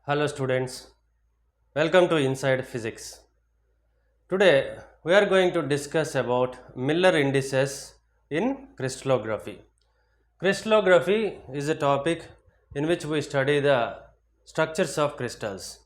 Hello students, welcome to Inside Physics. Today we are going to discuss about Miller indices in crystallography. Crystallography is a topic in which we study the structures of crystals.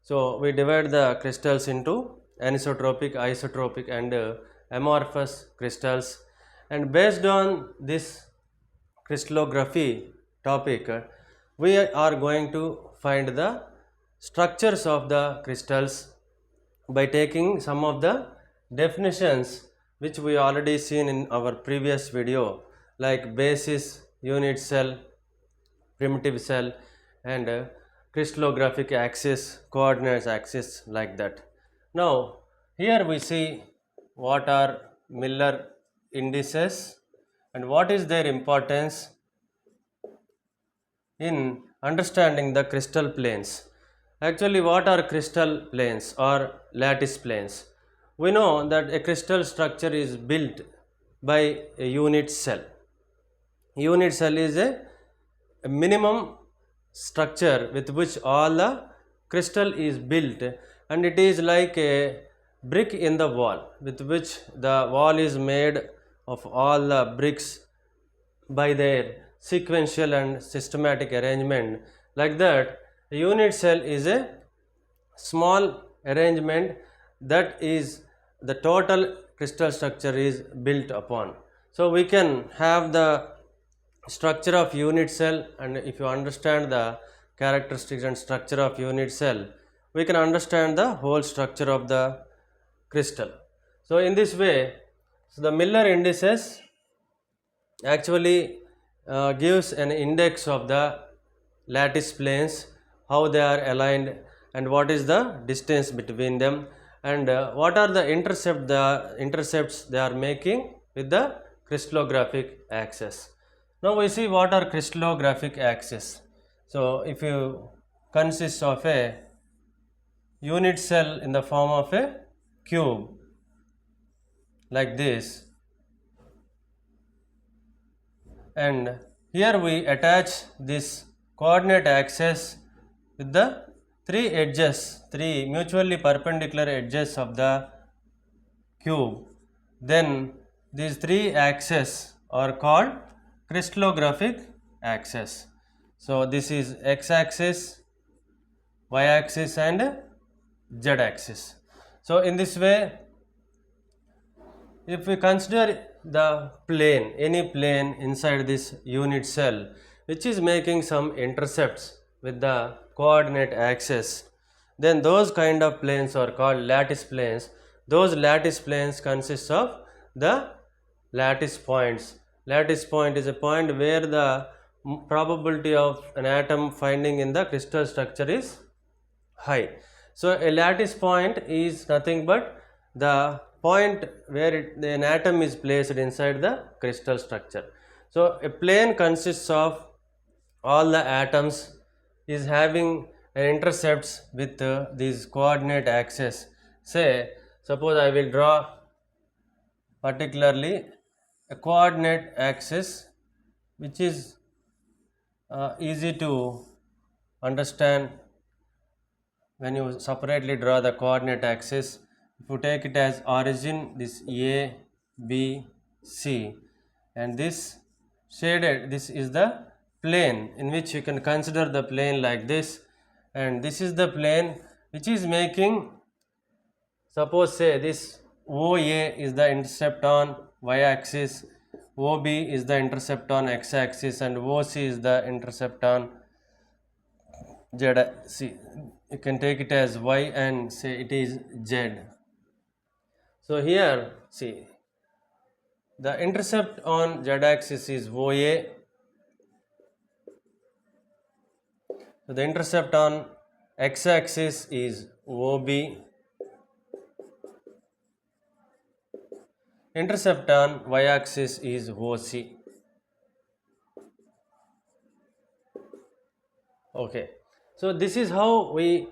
So we divide the crystals into anisotropic, isotropic and amorphous crystals, and based on this crystallography topic, we are going to find the structures of the crystals by taking some of the definitions which we already seen in our previous video, like basis, unit cell, primitive cell and crystallographic axis, coordinates axis, like that. Now here we see what are Miller indices and what is their importance in understanding the crystal planes. Actually, what are crystal planes or lattice planes? We know that a crystal structure is built by a unit cell. Unit cell is a minimum structure with which all the crystal is built, and it is like a brick in the wall with which the wall is made of all the bricks by their sequential and systematic arrangement. Like that, a unit cell is a small arrangement that is the total crystal structure is built upon. So we can have the structure of unit cell, and if you understand the characteristics and structure of unit cell, we can understand the whole structure of the crystal. So in this way, the Miller indices actually gives an index of the lattice planes, how they are aligned and what is the distance between them, and what are the intercepts they are making with the crystallographic axis. Now we see what are crystallographic axis. So if you consist of a unit cell in the form of a cube like this, and here we attach this coordinate axis with the three mutually perpendicular edges of the cube. Then these three axes are called crystallographic axis. So this is x axis, y axis and z axis. So in this way, if we consider the plane, any plane inside this unit cell which is making some intercepts with the coordinate axis, then those kind of planes are called lattice planes. Those lattice planes consist of the lattice points. Lattice point is a point where the probability of an atom finding in the crystal structure is high. So a lattice point is nothing but the point where an atom is placed inside the crystal structure. So a plane consists of all the atoms is having an intercepts with these coordinate axes. Say suppose I will draw particularly a coordinate axis which is easy to understand when you separately draw the coordinate axis. If you take it as origin, this A, B, C, and this shaded, this is the plane in which you can consider the plane like this, and this is the plane which is making, suppose say this OA is the intercept on y axis, OB is the intercept on x axis, and OC is the intercept on z. See, you can take it as y and say it is z. So here see, the intercept on z axis is OA, so the intercept on x axis is OB, intercept on y axis is OC. Okay, so this is how we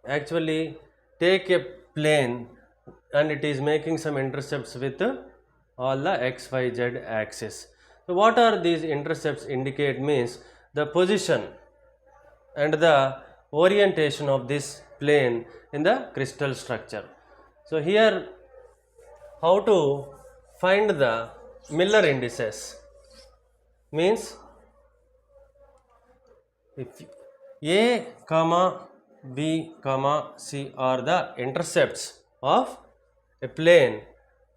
actually take a plane and it is making some intercepts with all the x, y, z axis. So what are these intercepts indicate means the position and the orientation of this plane in the crystal structure. So here, how to find the Miller indices means, if A comma B comma C are the intercepts of a plane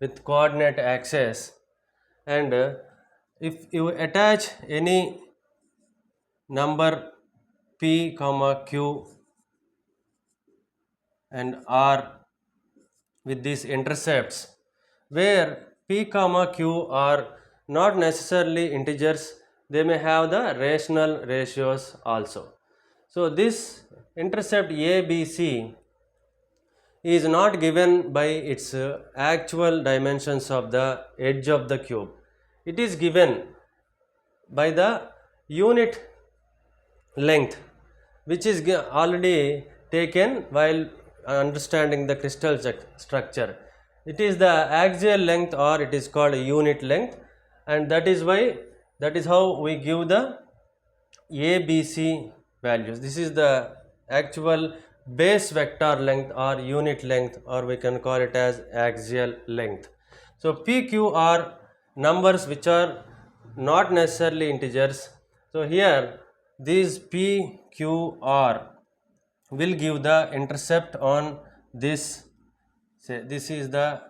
with coordinate axis, and if you attach any number P comma Q and R with these intercepts, where P comma Q are not necessarily integers, they may have the rational ratios also. So this intercept ABC is not given by its actual dimensions of the edge of the cube. It is given by the unit length, which is already taken while understanding the crystal structure. It is the axial length, or it is called unit length, and that is how we give the ABC values. This is the actual base vector length or unit length, or we can call it as axial length. So PQ are numbers which are not necessarily integers. So here these PQR will give the intercept on this. Say this is the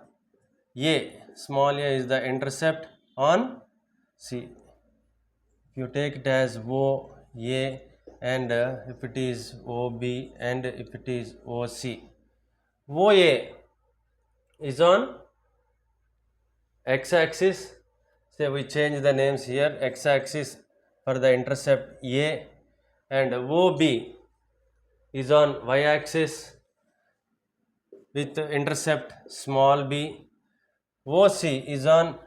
A, small a is the intercept on C. If you take it as OA, and if it is OB, and if it is OC, OA is on x-axis. Say we change the names here, x-axis for the intercept A, and OB is on y-axis with intercept small b. OC is on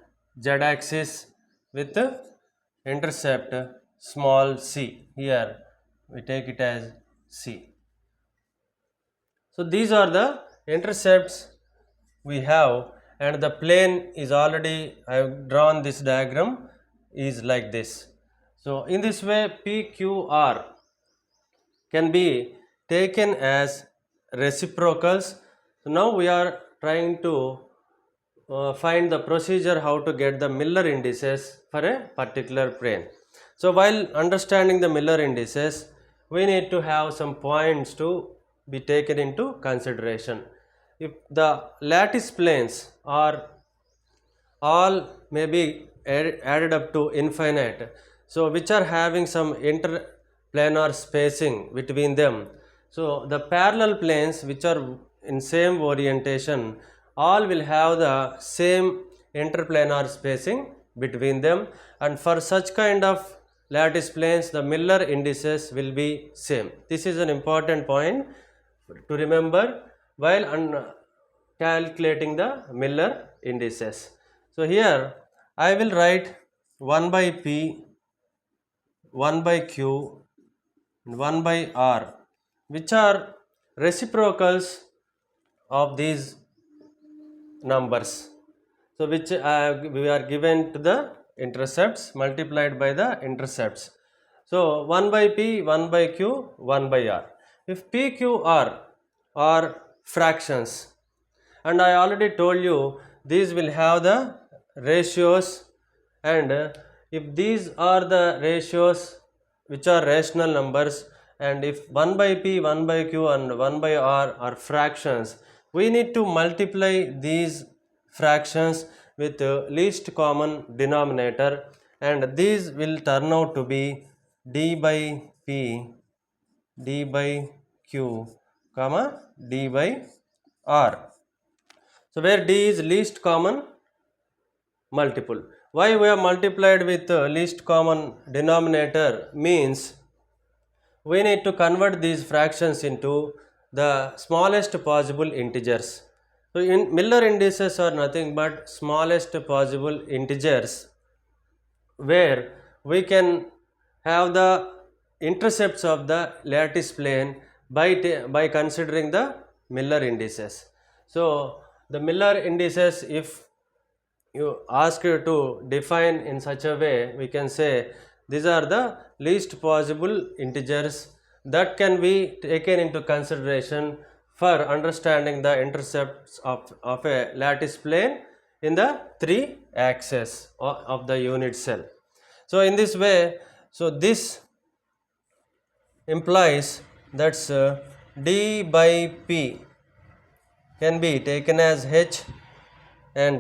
z-axis with intercept small c. Here we take it as C. So these are the intercepts we have, and the plane is already, I have drawn this diagram, is like this. So in this way PQR can be taken as reciprocals. So now we are trying to find the procedure how to get the Miller indices for a particular plane. So while understanding the Miller indices, we need to have some points to be taken into consideration. If the lattice planes are all may be added up to infinite, so which are having some interplanar spacing between them, so the parallel planes which are in same orientation all will have the same interplanar spacing between them, and for such kind of lattice planes the Miller indices will be same. This is an important point to remember while calculating the Miller indices. So here I will write 1 by P, 1 by Q, 1 by R, which are reciprocals of these numbers. So which we are given to the intercepts multiplied by the intercepts. So 1 by P, 1 by Q, 1 by R. If PQR are fractions, and I already told you these will have the ratios, and if these are the ratios which are rational numbers, and if 1 by P, 1 by Q and 1 by R are fractions, we need to multiply these fractions with least common denominator, and these will turn out to be d by P, d by Q, comma d by R. So where d is least common multiple. Why we have multiplied with least common denominator means we need to convert these fractions into the smallest possible integers. So in Miller indices are nothing but smallest possible integers, where we can have the intercepts of the lattice plane by considering the Miller indices. So the Miller indices, if you ask you to define in such a way, we can say these are the least possible integers that can be taken into consideration for understanding the intercepts of a lattice plane in the 3 axes of the unit cell. So in this way, so this implies that d by p can be taken as h, and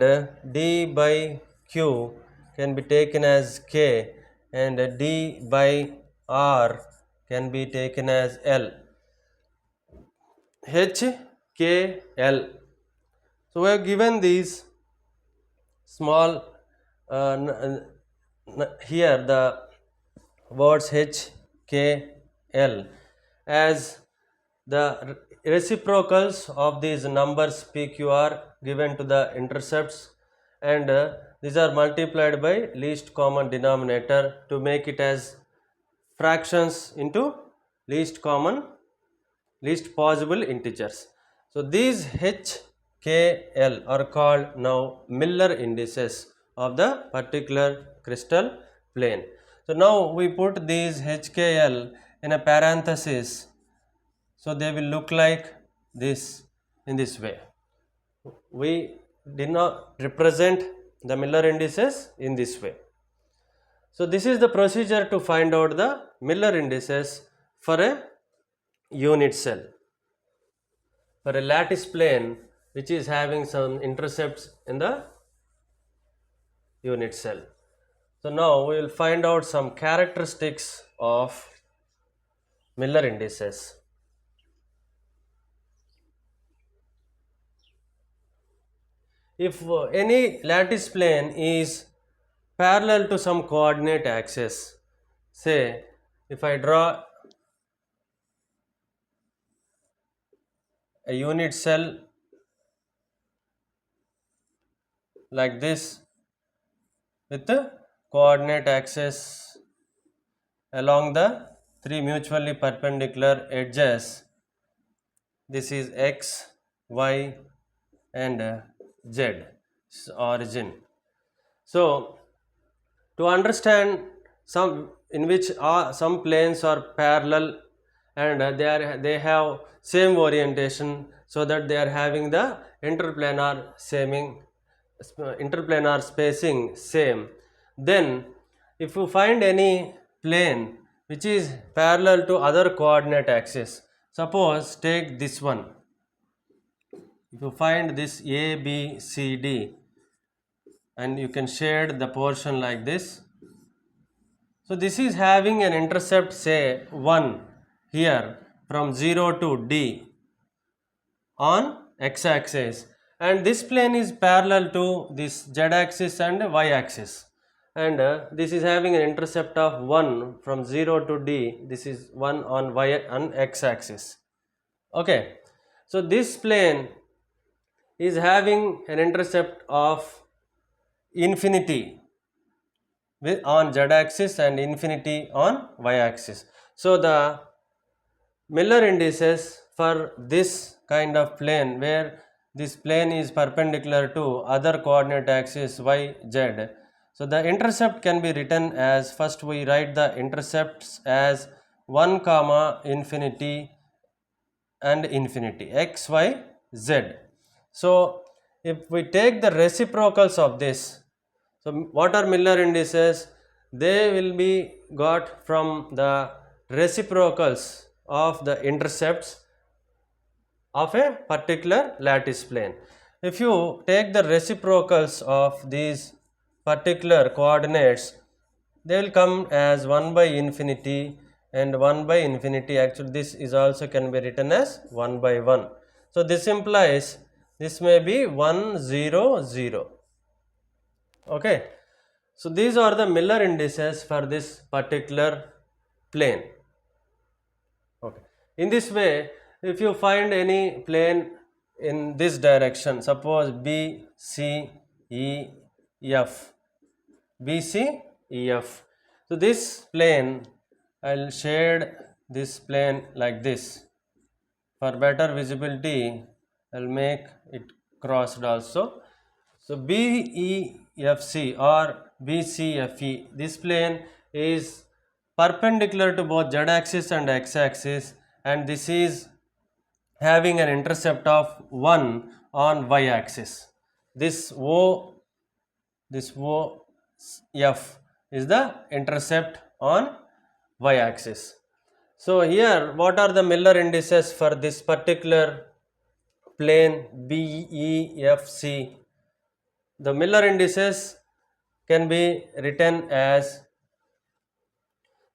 d by q can be taken as k, and d by r can be taken as l. H, K, L. So we have given these small here the words H, K, L as the reciprocals of these numbers P, Q, R given to the intercepts, and these are multiplied by least common denominator to make it as fractions into least possible integers. So these H, K, L are called now Miller indices of the particular crystal plane. So now we put these H, K, L in a parenthesis, so they will look like this in this way. We did not represent the Miller indices in this way. So this is the procedure to find out the Miller indices for a unit cell, for a lattice plane which is having some intercepts in the unit cell. So now we will find out some characteristics of Miller indices. If any lattice plane is parallel to some coordinate axis, say if I draw a unit cell like this with the coordinate axis along the 3 mutually perpendicular edges, this is x, y, and z origin. So to understand some in which some planes are parallel and they have same orientation, so that they are having the interplanar spacing same, then if you find any plane which is parallel to other coordinate axis, suppose take this one, if you find this A, B, C, D, and you can shade the portion like this. So this is having an intercept say 1 here from 0 to D on x axis, and this plane is parallel to this z axis and y axis, and this is having an intercept of 1 from 0 to D, this is 1 on y on x axis. Okay, so this plane is having an intercept of infinity on z axis and infinity on y axis. So the Miller indices for this kind of plane, where this plane is perpendicular to other coordinate axis y, z, so the intercept can be written as, first we write the intercepts as 1 comma infinity and infinity, x, y, z. So if we take the reciprocals of this, so what are Miller indices? They will be got from the reciprocals of the intercepts of a particular lattice plane. If you take the reciprocals of these particular coordinates, they will come as 1 by infinity and 1 by infinity. Actually this is also can be written as 1 by 1. So this implies this may be 1, 0, 0. Okay, so these are the Miller indices for this particular plane. Okay, in this way, if you find any plane in this direction, suppose B, C, E, F, B, C, E, F. So this plane, I'll shade this plane like this. For better visibility, I'll make it crossed also. So BEFC or BCFE, this plane is perpendicular to both z axis and x axis, and this is having an intercept of 1 on y axis. This O, this OF is the intercept on y axis. So here what are the Miller indices for this particular plane BEFC? The Miller indices can be written as,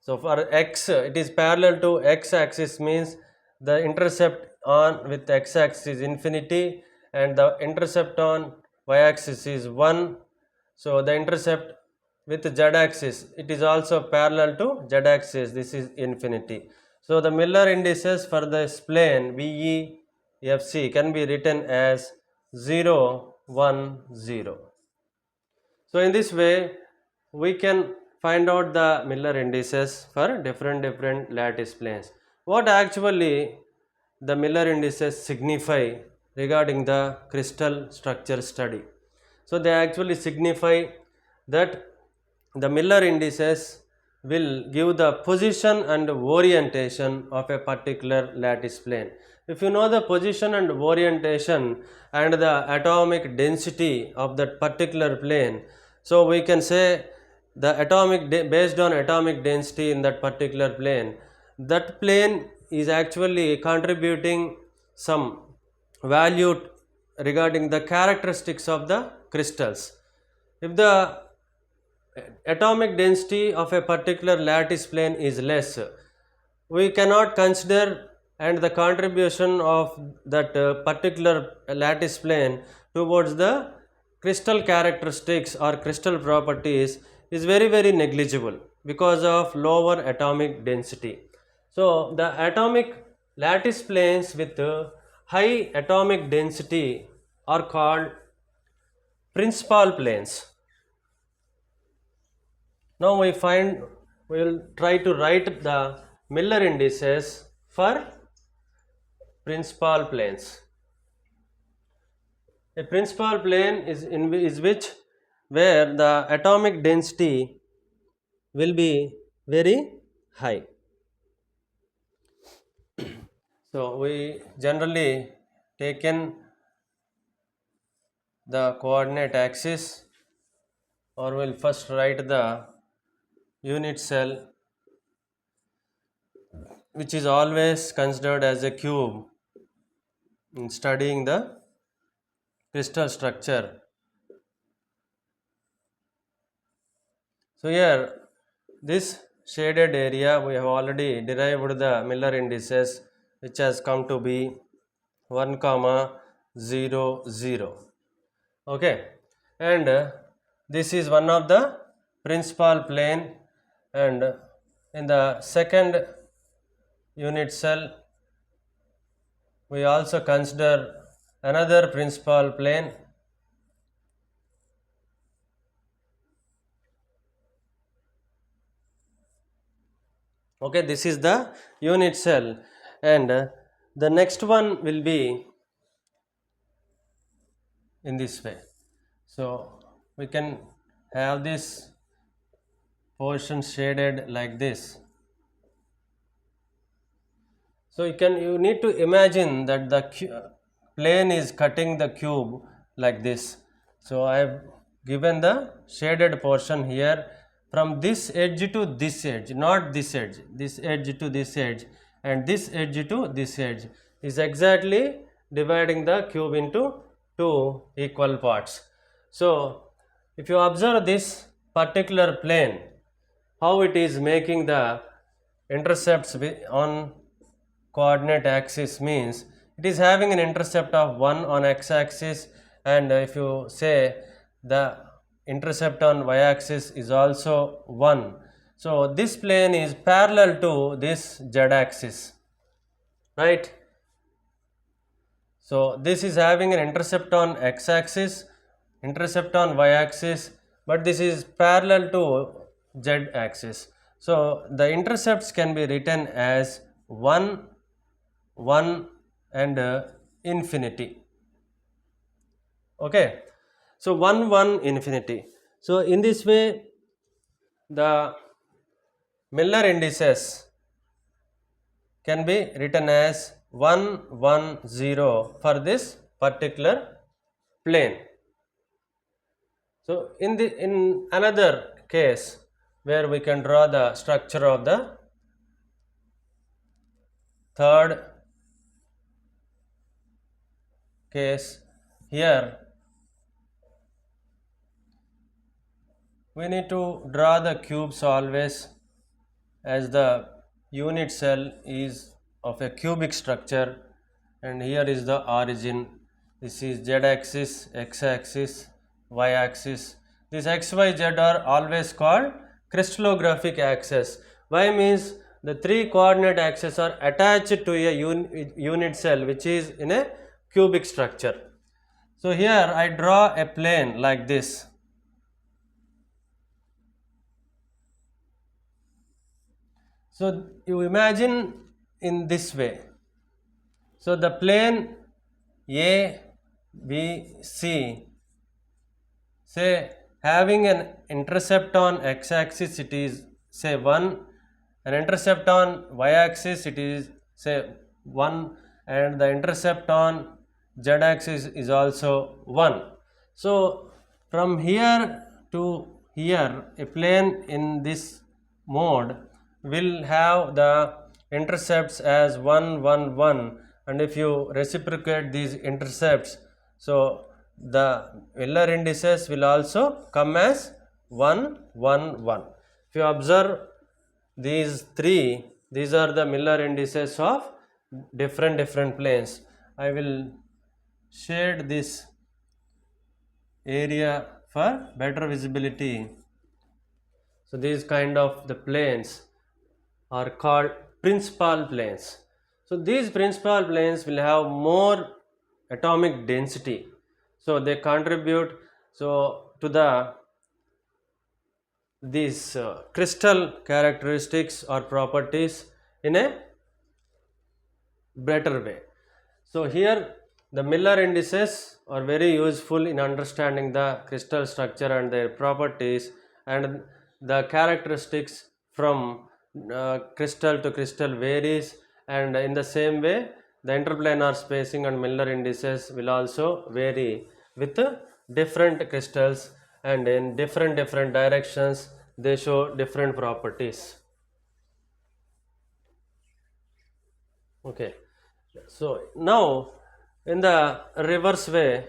so for x it is parallel to x axis, means the intercept on with x axis is infinity and the intercept on y axis is 1. So the intercept with z axis, it is also parallel to z axis, this is infinity. So the Miller indices for this plane BEFC can be written as 0, 1, 0. So in this way we can find out the Miller indices for different lattice planes. What actually the Miller indices signify regarding the crystal structure study? So they actually signify that the Miller indices will give the position and orientation of a particular lattice plane. If you know the position and orientation and the atomic density of that particular plane, so we can say the based on atomic density in that particular plane, that plane is actually contributing some value regarding the characteristics of the crystals. If the atomic density of a particular lattice plane is less, we cannot consider and the contribution of that particular lattice plane towards the crystal characteristics or crystal properties is very negligible because of lower atomic density. So the atomic lattice planes with high atomic density are called principal planes. Now we will try to write the Miller indices for principal planes. A principal plane is which where the atomic density will be very high. So we generally taken the coordinate axis, or we'll first write the unit cell, which is always considered as a cube in studying the crystal structure. So here this shaded area we have already derived the Miller indices, which has come to be 1, 0, 0. Okay, and this is one of the principal plane, and in the second unit cell we also consider another principal plane. Okay, this is the unit cell, and the next one will be in this way. So we can have this portion shaded like this. So you need to imagine that the plane is cutting the cube like this. So I have given the shaded portion here from this edge to this edge, not this edge to this edge, and this edge to this edge is exactly dividing the cube into two equal parts. So if you observe this particular plane, how it is making the intercepts on coordinate axis, means it is having an intercept of 1 on x axis, and if you say the intercept on y axis is also 1. So this plane is parallel to this z axis, right? So this is having an intercept on x axis, intercept on y axis, but this is parallel to z axis. So the intercepts can be written as 1, 1 and infinity. Okay, so 1, 1, infinity. So in this way the Miller indices can be written as 110 for this particular plane. So in another case where we can draw the structure of the third case, here we need to draw the cubes always, as the unit cell is of a cubic structure, and here is the origin. This is z axis, x axis, y axis. These x, y, z are always called crystallographic axes. Why means the three coordinate axes are attached to a unit cell which is in a cubic structure. So here I draw a plane like this. So you imagine in this way. So the plane A, B, C, say having an intercept on x axis, it is say 1, an intercept on y axis, it is say 1, and the intercept on z axis is also 1. So from here to here, a plane in this mode will have the intercepts as 1, 1, 1, and if you reciprocate these intercepts, so the Miller indices will also come as 1, 1, 1. If you observe these three, these are the Miller indices of different planes. I will shade this area for better visibility. So these kind of the planes are called principal planes. So these principal planes will have more atomic density. So they contribute to the these crystal characteristics or properties in a better way. So here the Miller indices are very useful in understanding the crystal structure and their properties and the characteristics from crystal to crystal varies, and in the same way the interplanar spacing and Miller indices will also vary with different crystals, and in different directions they show different properties. Okay. So now in the reverse way,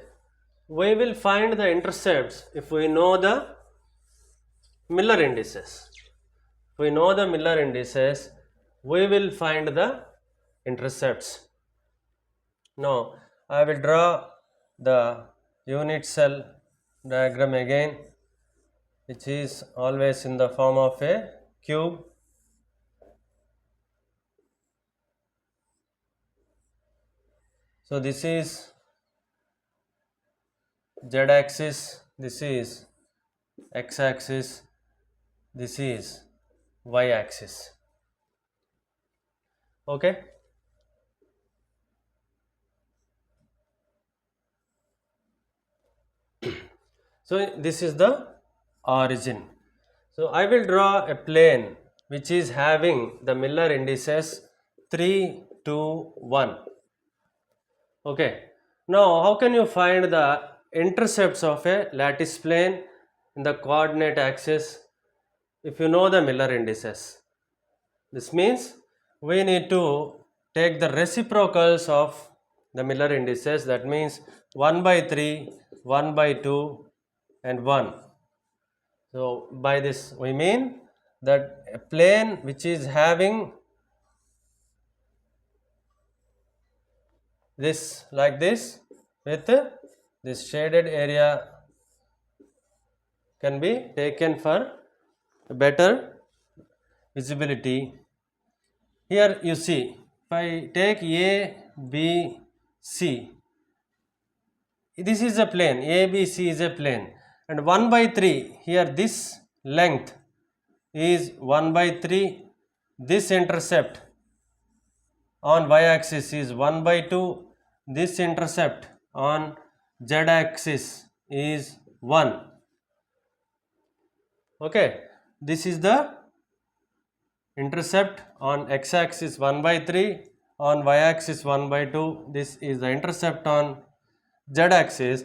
we will find the intercepts if we know the Miller indices. If we know the Miller indices, we will find the intercepts. Now I will draw the unit cell diagram again, which is always in the form of a cube. So this is z axis, this is x axis, this is y axis. Okay. So this is the origin. So I will draw a plane which is having the Miller indices 3, 2, 1. Okay. Now how can you find the intercepts of a lattice plane in the coordinate axis if you know the Miller indices? This means we need to take the reciprocals of the Miller indices, that means 1 by 3, 1 by 2 and 1. So by this we mean that a plane which is having this like this with this shaded area can be taken for better visibility. Here you see, if I take A, B, C, this is a plane, A, B, C is a plane, and 1 by 3, here this length is 1 by 3, this intercept on y axis is 1 by 2, this intercept on z axis is 1. Okay, this is the intercept on x-axis 1 by 3, on y-axis 1 by 2. This is the intercept on z-axis,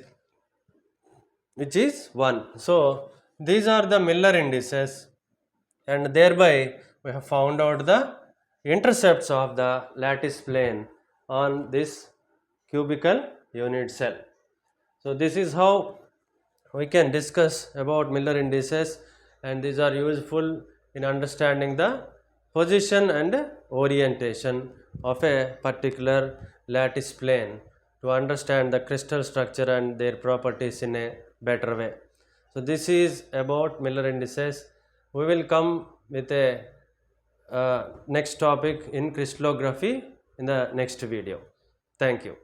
which is 1. So these are the Miller indices, and thereby we have found out the intercepts of the lattice plane on this cubical unit cell. So this is how we can discuss about Miller indices, and these are useful in understanding the position and orientation of a particular lattice plane to understand the crystal structure and their properties in a better way. So this is about Miller indices. We will come with a next topic in crystallography in the next video. Thank you.